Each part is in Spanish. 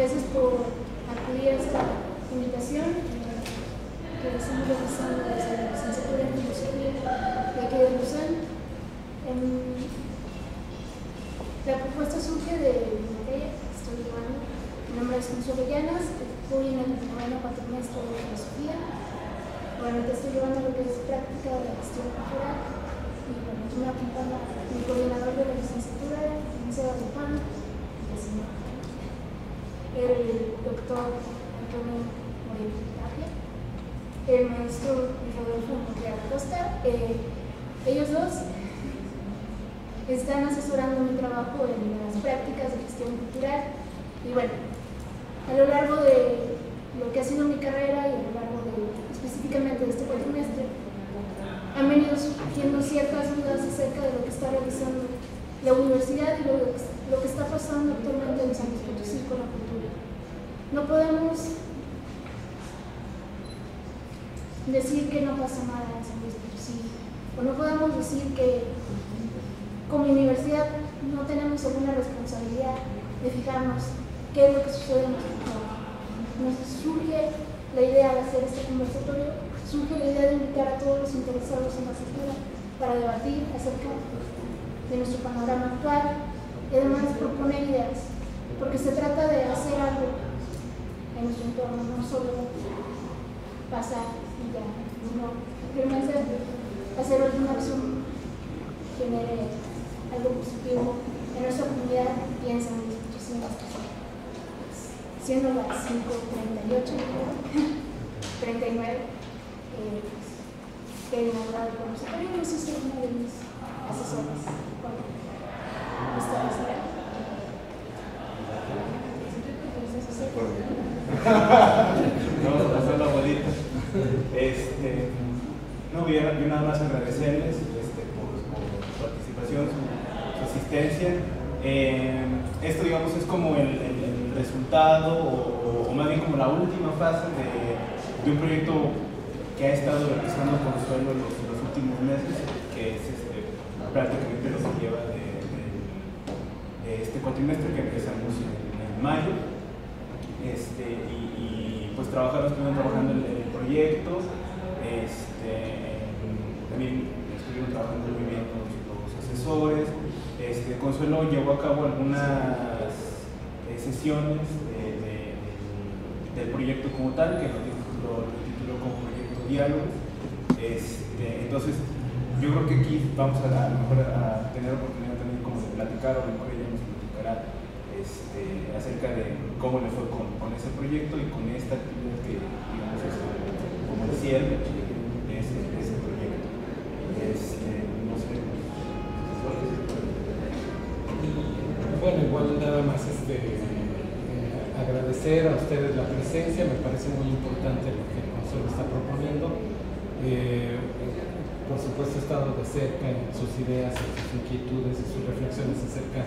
Gracias por acudir a esta invitación que estamos realizando desde la licenciatura en Filosofía de aquí de Lausanne. La propuesta surge de mi materia que estoy llevando. Mi nombre es Consuelo Llanas, estoy en el noveno cuatrimestre de Filosofía. Bueno, te estoy llevando lo que es práctica de la gestión cultural. Y bueno, aquí me acompaña mi coordinador de la licenciatura, el licenciado Luján, el doctor Antonio Moreno Tapia, el maestro Rodolfo Montreal Costa. Ellos dos están asesorando mi trabajo en las prácticas de gestión cultural. Y bueno, a lo largo de lo que ha sido mi carrera y a lo largo específicamente de este cuatrimestre, han venido surgiendo ciertas dudas acerca de lo que está realizando la universidad y lo que está pasando actualmente en San Luis Potosí con la cultura. No podemos decir que no pasa nada en San Luis Potosí, o no podemos decir que como universidad no tenemos alguna responsabilidad de fijarnos qué es lo que sucede en nuestro trabajo. Nos surge la idea de hacer este conversatorio, surge la idea de invitar a todos los interesados en la cultura para debatir acerca de nuestro panorama actual y además proponer ideas, porque se trata de hacer algo en nuestro entorno, no solo pasar y ya, sino realmente hacer alguna acción que genere algo positivo en nuestra comunidad y en San Luis Potosí. Siendo las 5:38, 39, que he inaugurado el conversatorio, no sé si es una de mis asesores. No, pasando abuelita. No, yo nada más agradecerles por su participación, su asistencia. Esto, digamos, es como el resultado o más bien como la última fase de un proyecto que ha estado realizando Consuelo los últimos meses, que es prácticamente lo que lleva de este cuatrimestre que empezamos en mayo. Y pues estuvieron trabajando en el proyecto, también estuvieron trabajando muy bien los asesores. Consuelo llevó a cabo algunas sesiones del proyecto como tal, que lo tituló como Proyecto Diálogos. Entonces, yo creo que aquí vamos a lo mejor a tener oportunidad también como de platicar, o a lo mejor ella nos platicará acerca de cómo le fue con ese proyecto y con esta actividad que, digamos, es como el cierre de ese proyecto. No sé. Bueno, igual nada más agradecer a ustedes la presencia. Me parece muy importante lo que el Consuelo está proponiendo. Por supuesto, he estado de cerca en sus ideas, en sus inquietudes y sus reflexiones acerca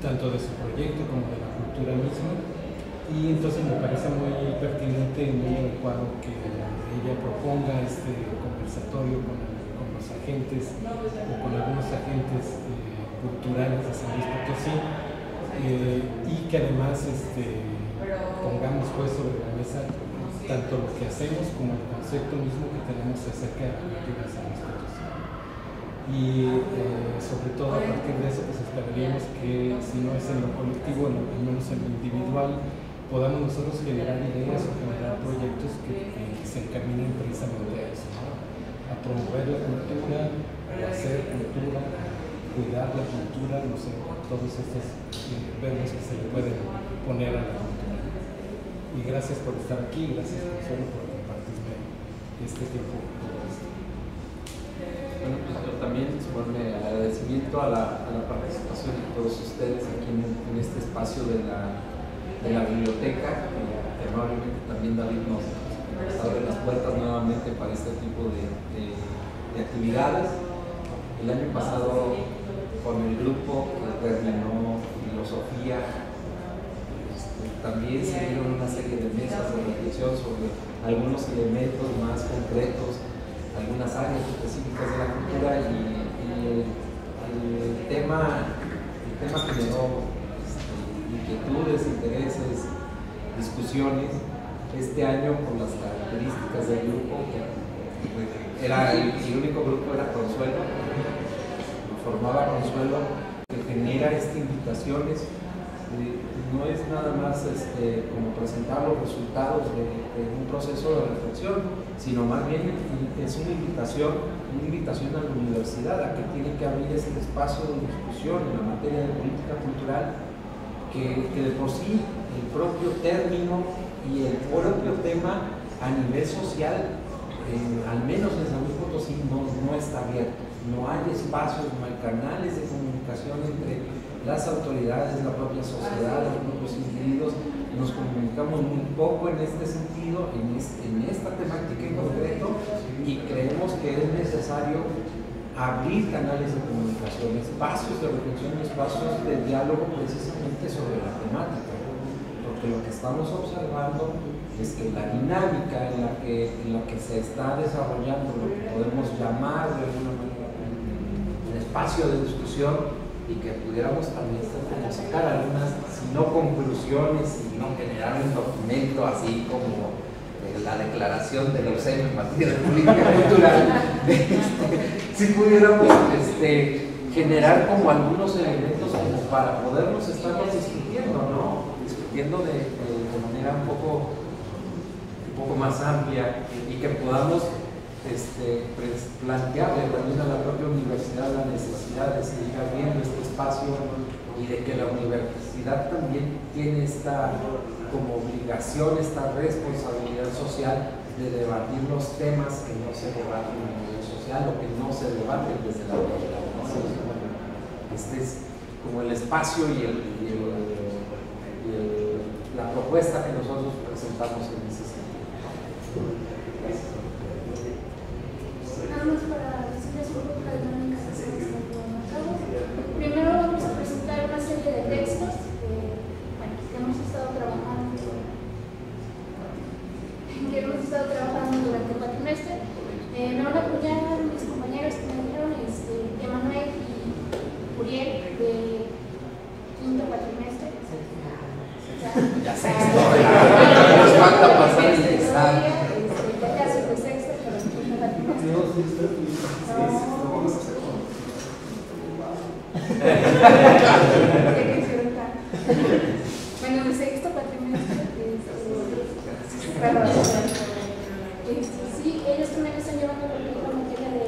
tanto de su proyecto como de la cultura misma, y entonces me parece muy pertinente y muy adecuado que ella proponga este conversatorio con los agentes o con algunos agentes culturales de San Luis Potosí, y que además pongamos pues sobre la mesa tanto lo que hacemos como el concepto mismo que tenemos acerca de la cultura de San Luis Potosí. Y sobre todo a partir de eso, pues esperaríamos que si no es en lo colectivo, al menos en lo individual, podamos nosotros generar ideas o generar proyectos que se encaminen precisamente a eso, ¿no? A promover la cultura, a hacer cultura, a cuidar la cultura, no sé, todos estos verbos que se le pueden poner a la cultura. Y gracias por estar aquí, gracias Consuelo por compartirme este tiempo. Bueno, pues yo también sumarme al agradecimiento a la participación de todos ustedes aquí en este espacio de la biblioteca, que amablemente también David nos abre las puertas nuevamente para este tipo de actividades. El año pasado, con el grupo que terminó Filosofía, también se dieron una serie de mesas de reflexión sobre algunos elementos más concretos, algunas áreas específicas de la cultura, y el tema generó inquietudes, intereses, discusiones. Este año, por las características del grupo, era el único grupo era Consuelo, formaba Consuelo, que genera invitaciones. No es nada más como presentar los resultados de un proceso de reflexión, sino más bien es una invitación a la universidad a que tiene que abrir este espacio de discusión en la materia de política cultural, que de por sí el propio término y el propio tema a nivel social, al menos en San Luis Potosí, no está abierto. No hay espacios, no hay canales de comunicación entre las autoridades, la propia sociedad, los propios individuos. Nos comunicamos muy poco en este sentido, en esta temática en concreto, y creemos que es necesario abrir canales de comunicación, espacios de reflexión, espacios de diálogo precisamente sobre la temática, porque lo que estamos observando es que la dinámica en la que se está desarrollando lo que podemos llamar de alguna manera un espacio de discusión, y que pudiéramos también sacar algunas, si no conclusiones, y no generar un documento así como la declaración del OCEM en materia de política cultural, si pudiéramos generar como algunos elementos como para podernos estarnos discutiendo, ¿no? Discutiendo de manera un poco más amplia, y que podamos plantearle también a la propia universidad la necesidad de seguir abriendo este espacio, y de que la universidad también tiene esta como obligación, esta responsabilidad social de debatir los temas que no se debaten en el medio social o que no se debaten desde la autoridad. Este es como el espacio y la propuesta que nosotros presentamos en ese sentido. Gracias. Nada más para decirles un poco la dinámica que se está llevando a cabo. Primero vamos a presentar una serie de textos que hemos estado trabajando durante el cuatrimestre. Me van a apoyar mis compañeros que me dijeron, Emanuel y Uriel, de quinto cuatrimestre. Ya sexto, nos falta pasar el examen. Ya casi de sexto, pero en quinto cuatrimestre. Bueno, de sexto cuatrimestre, sí, ellos también están llevando la materia de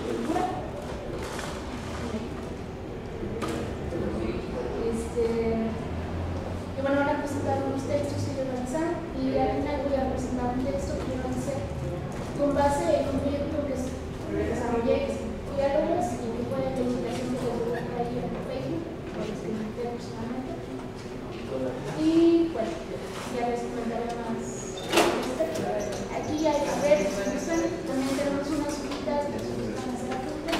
cultura. Y bueno, van a presentar unos textos que ellos realizan, y al final voy a presentar un texto que yo realicé con base en un proyecto que desarrollé, diálogos, y que fue la invitación que les voy a traer en Facebook, por los que me invité personalmente. Y bueno, ya les comentaré más. Aquí hay, a ver, también tenemos unas hojitas que van a ser apuntes.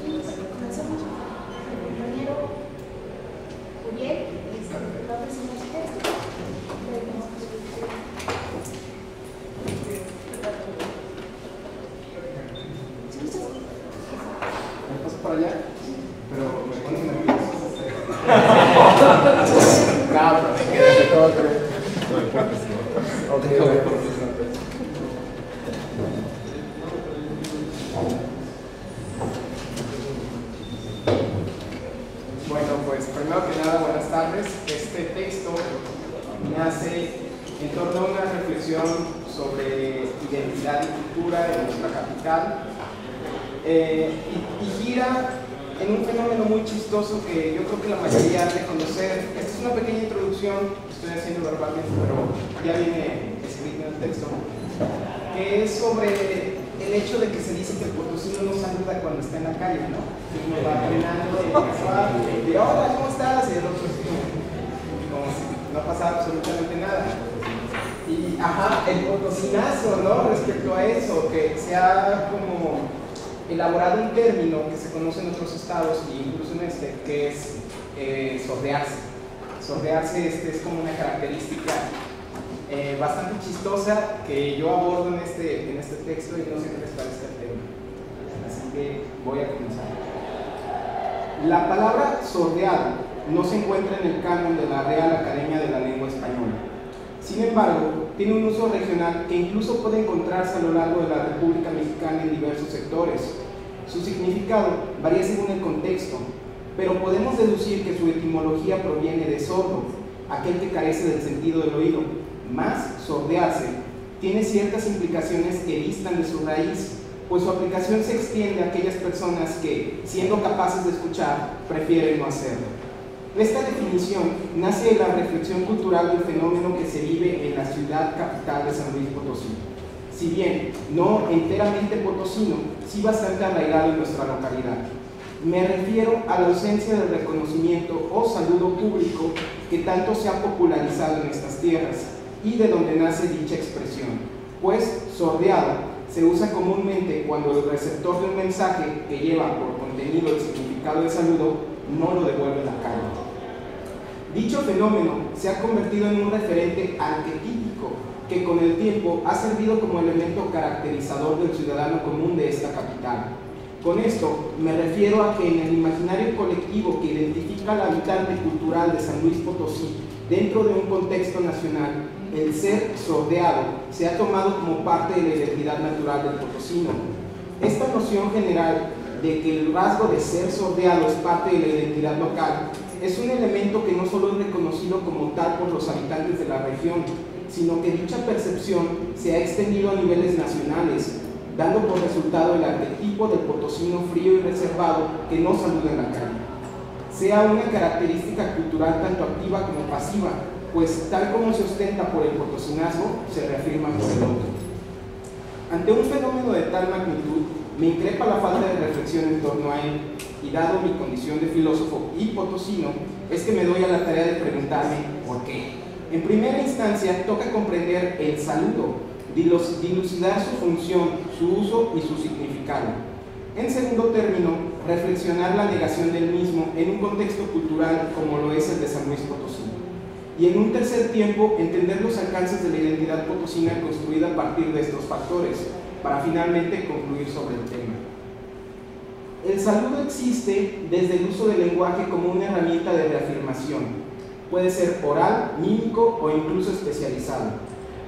Y comenzamos. El compañero Uriel, que va a presentar su texto. ¿Me paso para allá? Pero me ponen nervioso. Claro, que todo creo. Bueno, pues primero que nada, buenas tardes. Este texto nace en torno a una reflexión sobre identidad y cultura en nuestra capital, y gira en un fenómeno muy chistoso que yo creo que la mayoría ha de conocer. Esta es una pequeña introducción que estoy haciendo verbalmente, pero ya viene escrito en el texto, que es sobre el hecho de que se dice que el potosino no saluda cuando está en la calle, ¿no? Uno va caminando y dice, hola, ¿cómo estás? Y el otro así, como si no pasara absolutamente nada. Y, el potosinazo, ¿no? Respecto a eso, que se ha como elaborado un término que se conoce en otros estados, e incluso en este, que es sordearse. Sordearse es como una característica bastante chistosa que yo abordo en este texto, y no sé qué les parece el tema. Así que voy a comenzar. La palabra sordeado no se encuentra en el canon de la Real Academia de la Lengua Española. Sin embargo, tiene un uso regional que incluso puede encontrarse a lo largo de la República Mexicana en diversos sectores. Su significado varía según el contexto, pero podemos deducir que su etimología proviene de sordo, aquel que carece del sentido del oído. Más, sordearse tiene ciertas implicaciones que distan de su raíz, pues su aplicación se extiende a aquellas personas que, siendo capaces de escuchar, prefieren no hacerlo. Esta definición nace de la reflexión cultural del fenómeno que se vive en la ciudad capital de San Luis Potosí. Si bien no enteramente potosino, sí bastante arraigado en nuestra localidad. Me refiero a la ausencia de reconocimiento o saludo público que tanto se ha popularizado en estas tierras y de donde nace dicha expresión, pues sordeado se usa comúnmente cuando el receptor de un mensaje que lleva por contenido el significado de saludo no lo devuelve la cara. Dicho fenómeno se ha convertido en un referente arquetípico que con el tiempo ha servido como elemento caracterizador del ciudadano común de esta capital. Con esto me refiero a que en el imaginario colectivo que identifica al habitante cultural de San Luis Potosí dentro de un contexto nacional, el ser sordeado se ha tomado como parte de la identidad natural del potosino. Esta noción general de que el rasgo de ser sordeado es parte de la identidad local es un elemento que no solo es reconocido como tal por los habitantes de la región, sino que dicha percepción se ha extendido a niveles nacionales, dando por resultado el arquetipo del potosino frío y reservado que no saluda en la calle. Sea una característica cultural tanto activa como pasiva, pues tal como se ostenta por el potosinazgo, se reafirma por el otro. Ante un fenómeno de tal magnitud, me increpa la falta de reflexión en torno a él, y dado mi condición de filósofo y potosino, es que me doy a la tarea de preguntarme ¿por qué? En primera instancia, toca comprender el saludo, dilucidar su función, su uso y su significado. En segundo término, reflexionar la negación del mismo en un contexto cultural como lo es el de San Luis Potosí. Y en un tercer tiempo, entender los alcances de la identidad potosina construida a partir de estos factores, para finalmente concluir sobre el tema. El saludo existe desde el uso del lenguaje como una herramienta de reafirmación. Puede ser oral, mímico o incluso especializado.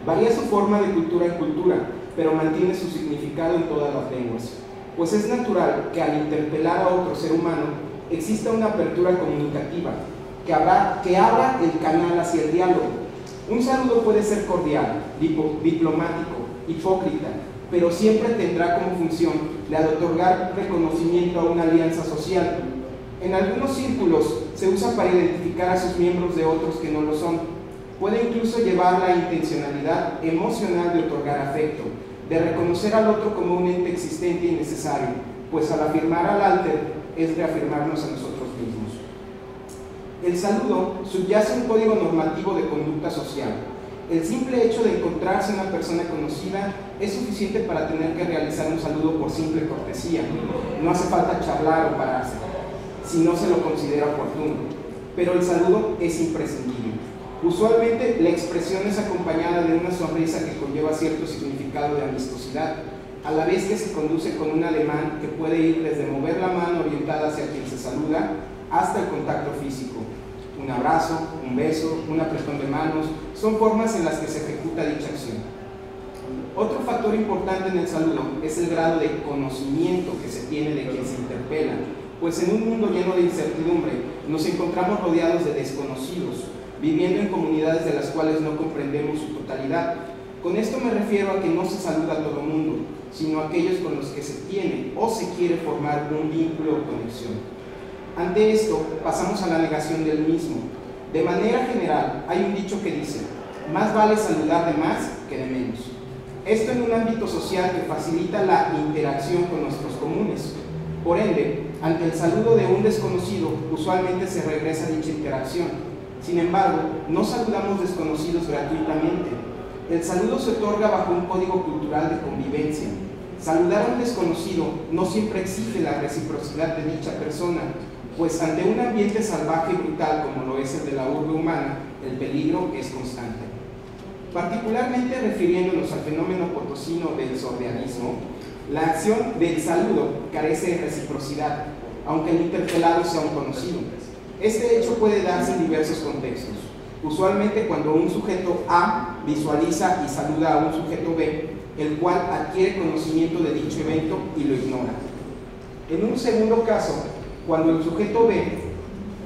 Varía su forma de cultura en cultura, pero mantiene su significado en todas las lenguas. Pues es natural que al interpelar a otro ser humano exista una apertura comunicativa, que abra el canal hacia el diálogo. Un saludo puede ser cordial, diplomático, hipócrita, pero siempre tendrá como función la de otorgar reconocimiento a una alianza social. En algunos círculos se usa para identificar a sus miembros de otros que no lo son. Puede incluso llevar la intencionalidad emocional de otorgar afecto, de reconocer al otro como un ente existente y necesario, pues al afirmar al alter es reafirmarnos a nosotros mismos. El saludo subyace un código normativo de conducta social. El simple hecho de encontrarse una persona conocida es suficiente para tener que realizar un saludo por simple cortesía. No hace falta charlar o pararse, si no se lo considera oportuno. Pero el saludo es imprescindible. Usualmente la expresión es acompañada de una sonrisa que conlleva cierto significado de amistosidad, a la vez que se conduce con un ademán que puede ir desde mover la mano orientada hacia quien se saluda hasta el contacto físico. Un abrazo, un beso, un apretón de manos, son formas en las que se ejecuta dicha acción. Otro factor importante en el saludo es el grado de conocimiento que se tiene de quien se interpela, pues en un mundo lleno de incertidumbre nos encontramos rodeados de desconocidos, viviendo en comunidades de las cuales no comprendemos su totalidad. Con esto me refiero a que no se saluda a todo mundo, sino a aquellos con los que se tiene o se quiere formar un vínculo o conexión. Ante esto, pasamos a la negación del mismo. De manera general, hay un dicho que dice: más vale saludar de más que de menos. Esto en un ámbito social que facilita la interacción con nuestros comunes. Por ende, ante el saludo de un desconocido, usualmente se regresa a dicha interacción. Sin embargo, no saludamos desconocidos gratuitamente. El saludo se otorga bajo un código cultural de convivencia. Saludar a un desconocido no siempre exige la reciprocidad de dicha persona, pues ante un ambiente salvaje y brutal como lo es el de la urbe humana, el peligro es constante. Particularmente refiriéndonos al fenómeno potosino del sordeadismo, la acción del saludo carece de reciprocidad, aunque el interpelado sea un conocido. Este hecho puede darse en diversos contextos. Usualmente cuando un sujeto A visualiza y saluda a un sujeto B, el cual adquiere conocimiento de dicho evento y lo ignora. En un segundo caso, cuando el sujeto B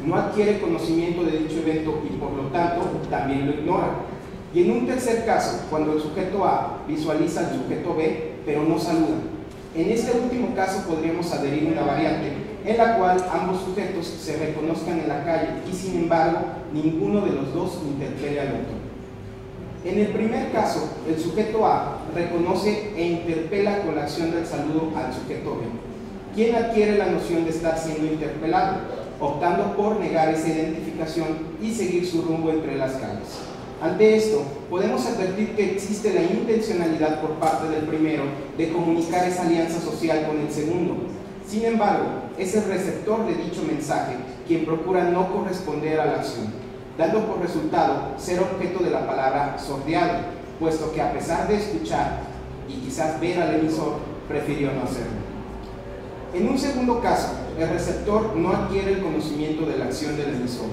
no adquiere conocimiento de dicho evento y por lo tanto también lo ignora. Y en un tercer caso, cuando el sujeto A visualiza al sujeto B, pero no saluda. En este último caso podríamos adherir una variante en la cual ambos sujetos se reconozcan en la calle y sin embargo ninguno de los dos interpele al otro. En el primer caso, el sujeto A reconoce e interpela con la acción del saludo al sujeto B, quien adquiere la noción de estar siendo interpelado, optando por negar esa identificación y seguir su rumbo entre las calles. Ante esto, podemos advertir que existe la intencionalidad por parte del primero de comunicar esa alianza social con el segundo. Sin embargo, es el receptor de dicho mensaje quien procura no corresponder a la acción, dando por resultado ser objeto de la palabra sordeado, puesto que a pesar de escuchar y quizás ver al emisor, prefirió no hacerlo. En un segundo caso, el receptor no adquiere el conocimiento de la acción del emisor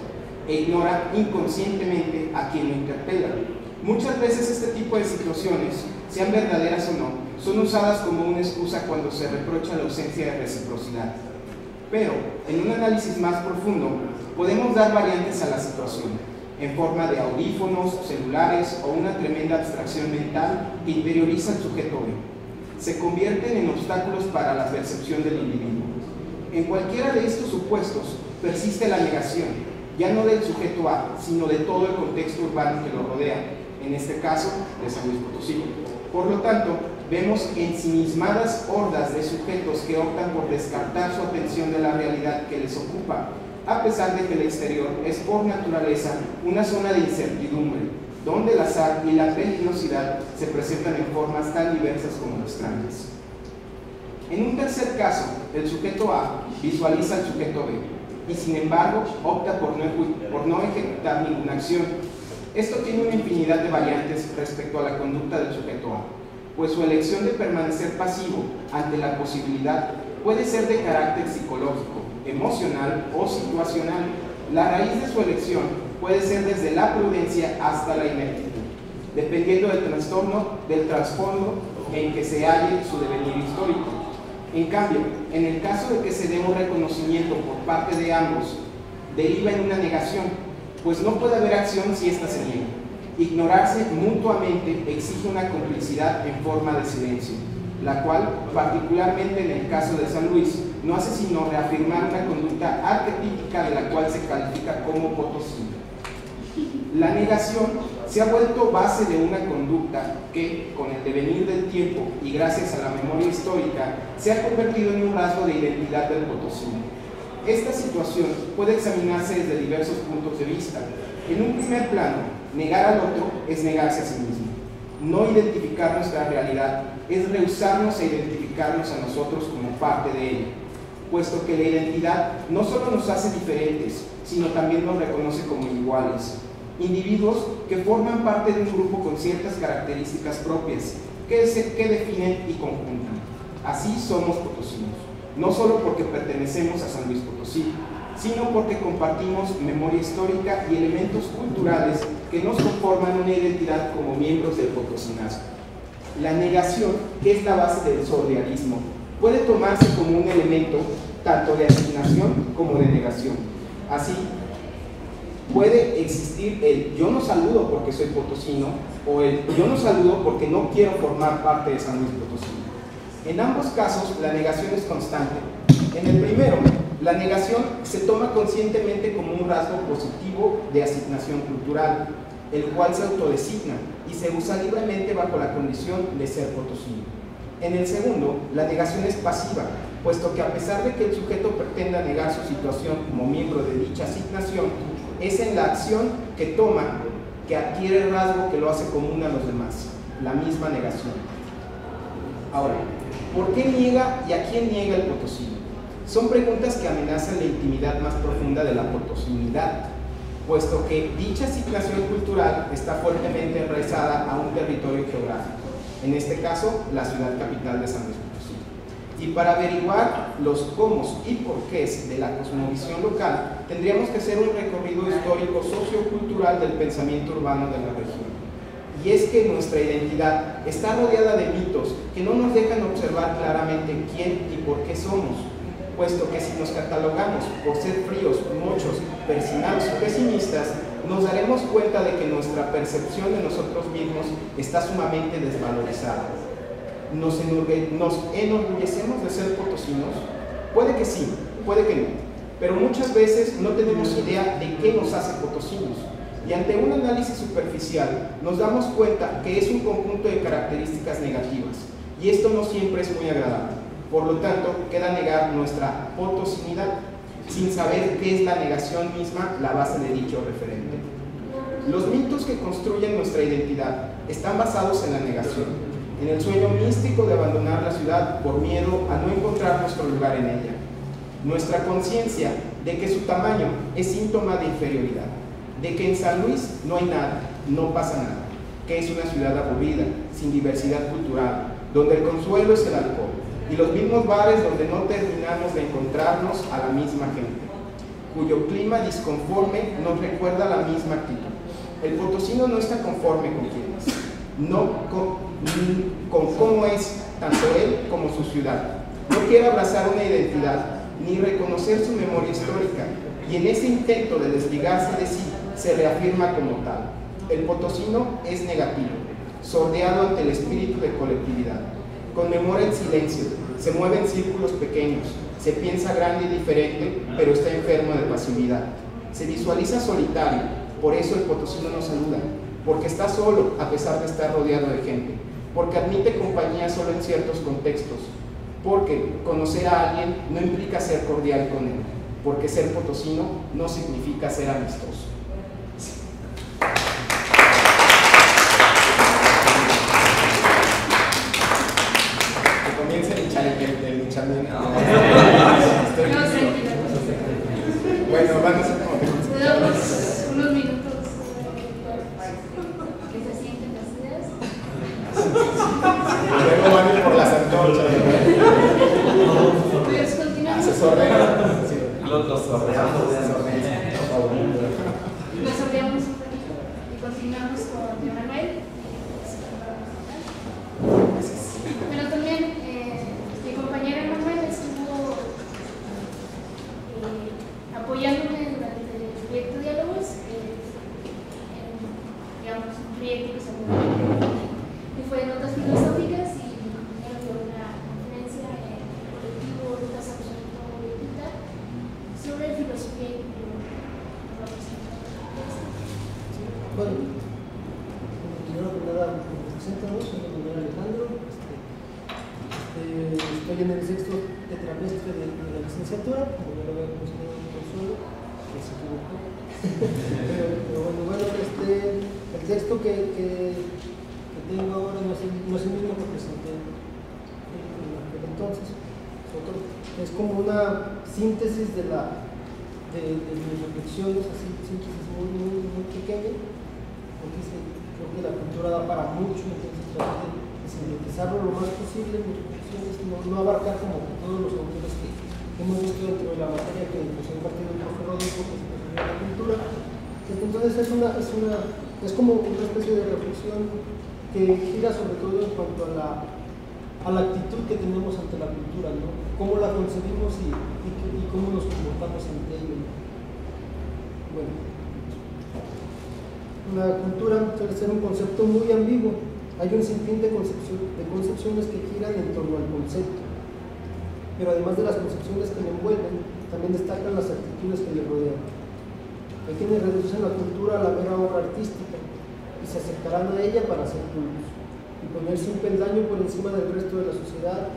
e ignora inconscientemente a quien lo interpela. Muchas veces este tipo de situaciones, sean verdaderas o no, son usadas como una excusa cuando se reprocha la ausencia de reciprocidad. Pero, en un análisis más profundo, podemos dar variantes a la situación, en forma de audífonos, celulares o una tremenda abstracción mental que interioriza al sujeto B. Se convierten en obstáculos para la percepción del individuo. En cualquiera de estos supuestos persiste la negación, ya no del sujeto A, sino de todo el contexto urbano que lo rodea, en este caso de San Luis Potosí. Por lo tanto, vemos ensimismadas hordas de sujetos que optan por descartar su atención de la realidad que les ocupa, a pesar de que el exterior es por naturaleza una zona de incertidumbre, donde el azar y la peligrosidad se presentan en formas tan diversas como extrañas. En un tercer caso, el sujeto A visualiza al sujeto B y sin embargo opta por no ejecutar ninguna acción. Esto tiene una infinidad de variantes respecto a la conducta del sujeto A, pues su elección de permanecer pasivo ante la posibilidad puede ser de carácter psicológico, emocional o situacional. La raíz de su elección puede ser desde la prudencia hasta la ineptitud, dependiendo del trasfondo en que se halle su devenir histórico. En cambio, en el caso de que se dé un reconocimiento por parte de ambos, deriva en una negación, pues no puede haber acción si ésta se niega. Ignorarse mutuamente exige una complicidad en forma de silencio, la cual, particularmente en el caso de San Luis, no hace sino reafirmar una conducta arquetípica de la cual se califica como Potosí. La negación se ha vuelto base de una conducta que, con el devenir del tiempo y gracias a la memoria histórica, se ha convertido en un rasgo de identidad del potosino. Esta situación puede examinarse desde diversos puntos de vista. En un primer plano, negar al otro es negarse a sí mismo. No identificar nuestra realidad es rehusarnos a identificarnos a nosotros como parte de ella, puesto que la identidad no solo nos hace diferentes, sino también nos reconoce como iguales. Individuos que forman parte de un grupo con ciertas características propias que definen y conjuntan. Así somos potosinos, no solo porque pertenecemos a San Luis Potosí, sino porque compartimos memoria histórica y elementos culturales que nos conforman una identidad como miembros del potosinazgo. La negación, que es la base del sordealismo, puede tomarse como un elemento tanto de asignación como de negación. Así, puede existir el yo no saludo porque soy potosino o el yo no saludo porque no quiero formar parte de San Luis Potosí. En ambos casos, la negación es constante. En el primero, la negación se toma conscientemente como un rasgo positivo de asignación cultural, el cual se autodesigna y se usa libremente bajo la condición de ser potosino. En el segundo, la negación es pasiva, puesto que a pesar de que el sujeto pretenda negar su situación como miembro de dicha asignación, es en la acción que toma que adquiere el rasgo que lo hace común a los demás, la misma negación. Ahora, ¿por qué niega y a quién niega el potosino? Son preguntas que amenazan la intimidad más profunda de la potosinidad, puesto que dicha asignación cultural está fuertemente enraizada a un territorio geográfico, en este caso, la ciudad capital de San Luis Potosí. Y para averiguar los cómo y porqués de la cosmovisión local, tendríamos que hacer un recorrido histórico sociocultural del pensamiento urbano de la región. Y es que nuestra identidad está rodeada de mitos que no nos dejan observar claramente quién y por qué somos, puesto que si nos catalogamos por ser fríos, mochos, persinados o pesimistas, nos daremos cuenta de que nuestra percepción de nosotros mismos está sumamente desvalorizada. ¿Nos enorgullecemos de ser potosinos? Puede que sí, puede que no, pero muchas veces no tenemos idea de qué nos hace potosinos. Y ante un análisis superficial nos damos cuenta que es un conjunto de características negativas, y esto no siempre es muy agradable. Por lo tanto, queda negar nuestra potosinidad, sin saber qué es la negación misma, la base de dicho referente. Los mitos que construyen nuestra identidad están basados en la negación, en el sueño místico de abandonar la ciudad por miedo a no encontrar nuestro lugar en ella. Nuestra conciencia de que su tamaño es síntoma de inferioridad, de que en San Luis no hay nada, no pasa nada, que es una ciudad aburrida, sin diversidad cultural, donde el consuelo es el alcohol, y los mismos bares donde no terminamos de encontrarnos a la misma gente, cuyo clima disconforme nos recuerda la misma actitud. El potosino no está conforme con quién es, no con cómo es tanto él como su ciudad. No quiere abrazar una identidad, ni reconocer su memoria histórica, y en ese intento de desligarse de sí, se reafirma como tal. El potosino es negativo, sordeado ante el espíritu de colectividad. Conmemora en silencio, se mueve en círculos pequeños, se piensa grande y diferente, pero está enfermo de pasividad. Se visualiza solitario, por eso el potosino no saluda, porque está solo a pesar de estar rodeado de gente, porque admite compañía solo en ciertos contextos, porque conocer a alguien no implica ser cordial con él, porque ser potosino no significa ser amistoso. Que comience el linchamiento. Bueno, van a ser como te damos unos minutos que se sienten las ideas. Luego van a ir por las antorchas. Pues continuamos. Se sordean. Sí. Los sordeamos. Nos sordeamos un poquito y continuamos con Emanuel. Pero también mi compañera Emanuel estuvo apoyándome durante el proyecto Diálogos, digamos, un proyecto que se que fue de notas filosóficas, y mi compañero dio una conferencia en el colectivo Rutas Absoluto Digital sobre filosofía y cultura. Bueno, primero que nada me presento, soy el doctor Alejandro, estoy en el sexto tetramestre de la licenciatura, como ya lo había mencionado Consuelo, que se equivocó. pero bueno, el texto que tengo ahora no es el mismo que presenté en aquel entonces. Es como una síntesis de mis reflexiones, así, síntesis muy pequeña, porque creo que la cultura da para mucho, entonces trato de sintetizarlo lo más posible, mis reflexiones, no abarcar como que todos los autores que hemos visto dentro de la materia que nos ha impartido el profe Rodolfo, que es de la cultura. Entonces es como una especie de reflexión que gira sobre todo en cuanto a la actitud que tenemos ante la cultura, ¿no? Cómo la concebimos y cómo nos comportamos ante ella, ¿no? Bueno, la cultura suele ser un concepto muy ambiguo. Hay un sinfín de concepciones que giran en torno al concepto, pero además de las concepciones que le envuelven, también destacan las actitudes que le rodean. Hay quienes reducen la cultura a la mera obra artística y se acercarán a ella para hacer cultos y ponerse un peldaño por encima del resto de la sociedad,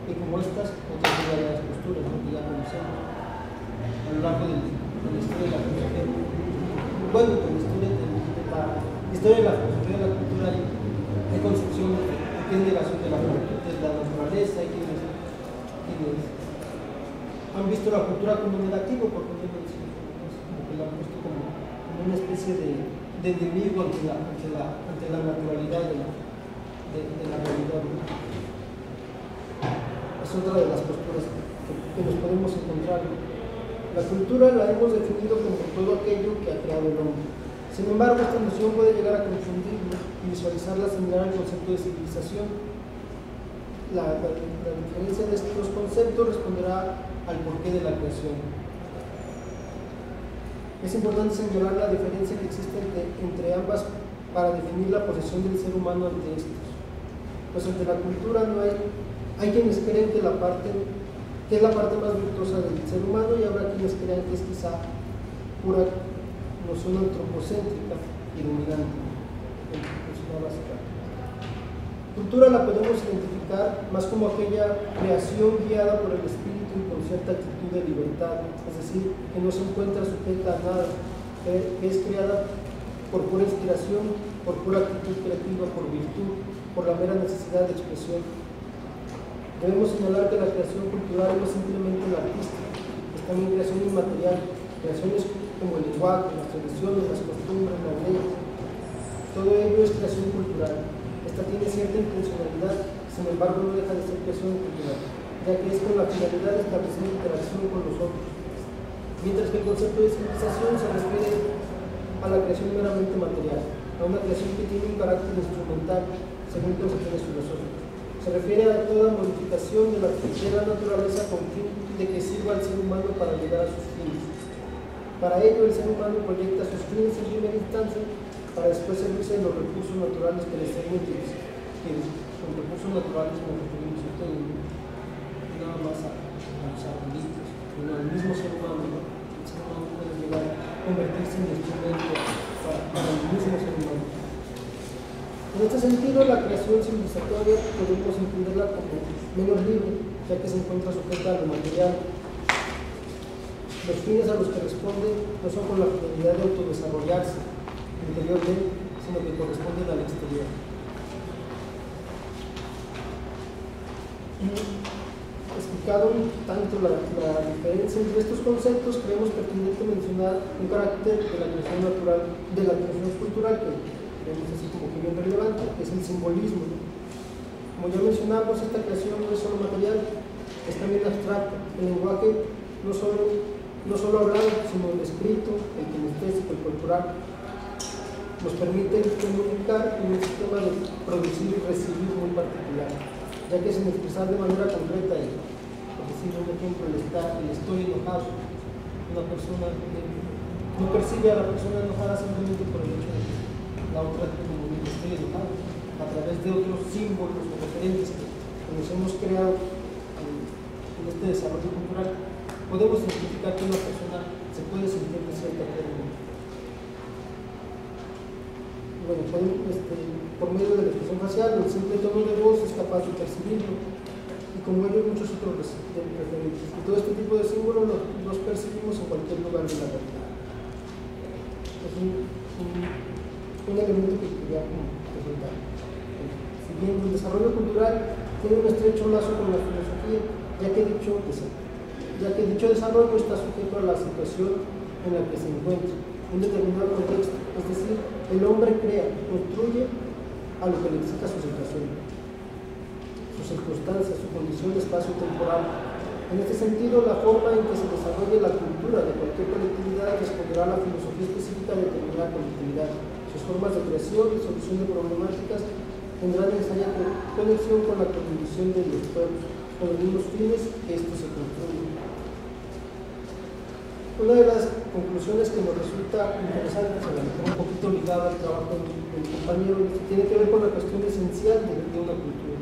y como estas, otras de las posturas, ¿no?, que ya conocemos a lo largo de la historia de la filosofía. Bueno, con la historia de la filosofía de la cultura hay concepciones de qué es negación de la naturaleza, hay quienes han visto la cultura como negativo, por ponerlo así, como que la han puesto como una especie de enemigo ante la naturalidad de la realidad, ¿no? Es otra de las posturas que nos podemos encontrar. La cultura la hemos definido como todo aquello que ha creado el hombre. Sin embargo, esta noción puede llegar a confundirnos y visualizarla similar al concepto de civilización. La diferencia de estos conceptos responderá al porqué de la creación. Es importante señalar la diferencia que existe entre ambas para definir la posición del ser humano ante estos. Pues ante la cultura no hay quienes creen que es la parte más virtuosa del ser humano, y habrá quienes crean que es quizá pura noción antropocéntrica y dominante en su básica. Cultura la podemos identificar más como aquella creación guiada por el espíritu y con cierta actitud de libertad, es decir, que no se encuentra sujeta a nada, que es creada por pura inspiración, por pura actitud creativa, por virtud, por la mera necesidad de expresión. Debemos señalar que la creación cultural no es simplemente la artística, es también creación inmaterial, creaciones como el lenguaje, las tradiciones, las costumbres, las leyes. Todo ello es creación cultural. Esta tiene cierta intencionalidad, sin embargo no deja de ser creación cultural, ya que es con la finalidad de establecer interacción con los otros. Mientras que el concepto de civilización se refiere a la creación meramente material, a una creación que tiene un carácter instrumental, según concepciones filosóficas. Se refiere a toda modificación de la naturaleza con fin de que sirva al ser humano para llegar a sus fines. Para ello, el ser humano proyecta sus fines en primera instancia para después servirse de los recursos naturales que les sean útiles. Con recursos naturales nos referimos a todo, nada más a los arbolitos, sino al mismo ser humano, ¿no? El ser humano puede llegar a convertirse en instrumento para el mismo ser humano. En este sentido, la creación civilizatoria podemos entenderla como menos libre, ya que se encuentra sujeta a lo material. Los fines a los que responde no son con la finalidad de autodesarrollarse interiormente, sino que corresponden al exterior. Explicado tanto la diferencia entre estos conceptos, creemos pertinente mencionar un carácter de la creación natural, de la creación cultural, que creemos así como que bien relevante, que es el simbolismo. Como ya mencionamos, esta creación no es solo material, es también abstracta. El lenguaje no solo hablado, sino el escrito, el kinestésico, el corporal, nos permite comunicar en un sistema de producir y recibir muy particular, ya que sin expresar de manera concreta, por decir un ejemplo, el estoy enojado, una persona no percibe a la persona enojada simplemente por el hecho de que la otra comunica estoy enojado, a través de otros símbolos o referentes que nos hemos creado en este desarrollo cultural. Podemos identificar que una persona se puede sentir de cierta forma. Bueno, por medio de la expresión facial, el simple tono de voz es capaz de percibirlo, y como ellos muchos otros referentes. Y todo este tipo de símbolos los percibimos en cualquier lugar de la realidad. Es un elemento que quería presentar. Siguiendo, el desarrollo cultural tiene un estrecho lazo con la filosofía, ya que dicho desarrollo está sujeto a la situación en la que se encuentra, un determinado contexto, es decir, el hombre crea, construye a lo que le explica su situación, sus circunstancias, su condición espacio-temporal. En este sentido, la forma en que se desarrolle la cultura de cualquier colectividad responderá a la filosofía específica de determinada colectividad. Sus formas de creación y solución de problemáticas tendrán necesaria conexión con la condición de los pueblos, con los mismos fines que estos se construyen. Una de las conclusiones que nos resulta interesante, un poquito ligada al trabajo del compañero, tiene que ver con la cuestión esencial de una cultura.